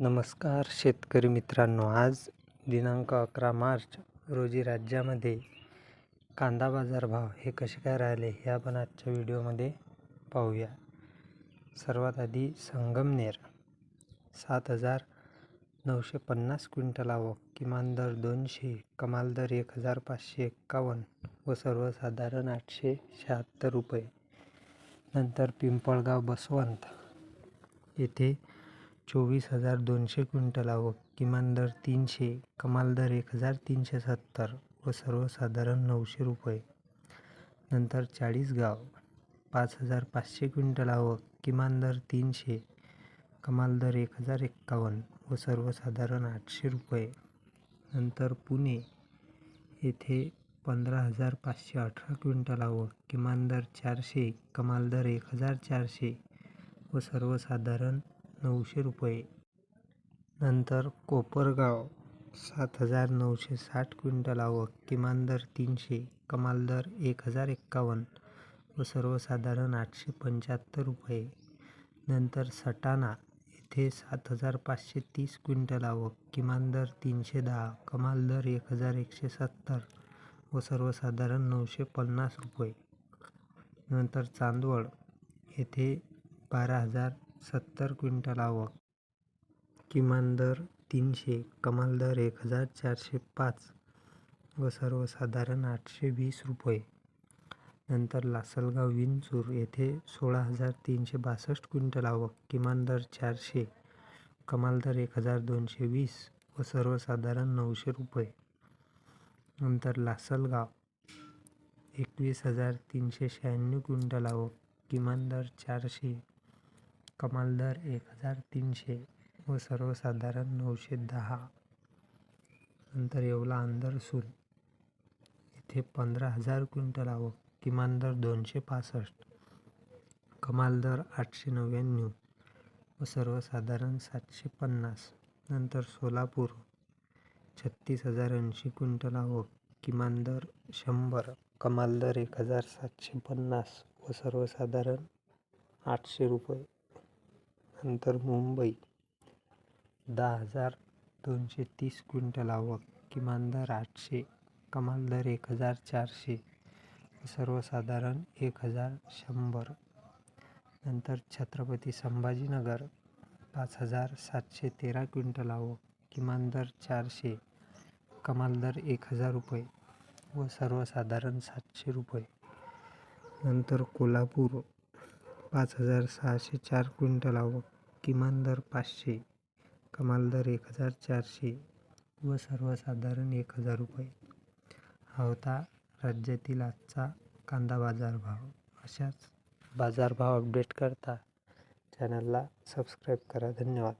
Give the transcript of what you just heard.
नमस्कार शेतकरी मित्रांनो, आज दिनांक 11 मार्च रोजी राज्यामध्ये कांदा बाजार भाव हे कसे काय राहिले हे आपण आजच्या व्हिडिओमध्ये पाहूया. सर्वात आधी संगमनेर 7,950 क्विंटल आवक, किमान दर 200, कमाल दर 1,551 व सर्वसाधारण 876 रुपये. नंतर पिंपळगाव बसवंत येथे 24,200 क्विंटल आवक, किमान दर 300, कमाल दर 1,370 व सर्वसाधारण 900 रुपये. नंतर चाळीसगाव 5,500 क्विंटल आवक, किमान दर 300, कमाल दर 1,051 व सर्वसाधारण 800 रुपये. नंतर पुणे येथे 15,518 क्विंटल आवक, किमान दर 400, कमाल दर 1,400 व सर्वसाधारण 900 रुपये. नंतर कोपरगाव 7,960 क्विंटल आवक, किमान दर 300, कमाल दर 1,051 व सर्वसाधारण 875 रुपये. नंतर सटाणा येथे 7,530 क्विंटल आवक, किमान दर 310, कमाल दर 1,170 व सर्वसाधारण 950 रुपये. नंतर चांदवड येथे 12,070 क्विंटल आवक, किमान दर 300, कमाल दर 1,405 व सर्वसाधारण 820 रुपये. नंतर लासलगाव विंचूर येथे 16,362 क्विंटल आवक, किमान दर 400, कमाल दर 1,220 व सर्वसाधारण 900 रुपये. नंतर लासलगाव 21,396 क्विंटल आवक, किमान दर 400, कमाल दर 1,300 व सर्वसाधारण 910. नंतर येवला अंदरसूल येथे 15,000 क्विंटल आवक, किमान दर 265, कमाल दर 899 व सर्वसाधारण 750. नंतर सोलापूर 36,080 क्विंटल आवक, किमान दर 100, कमाल दर 1,750 व सर्वसाधारण 800 रुपये. नंतर मुंबई 10,230 क्विंटल आवक, किमान दर 800, कमाल दर 1,400 व सर्वसाधारण 1,100. नंतर छत्रपती संभाजीनगर 5,713 क्विंटल आवक, किमान दर 400, कमाल दर 1,000 रुपये व सर्वसाधारण 700 रुपये. नंतर कोल्हापूर 5,604 क्विंटल आवक, किमान दर 500, कमाल दर 1,400 व सर्वसाधारण 1,000 रुपये. हा होता राज्यातील आजचा कांदा बाजारभाव. अशाच बाजारभाव अपडेट करता चॅनलला सबस्क्राईब करा. धन्यवाद.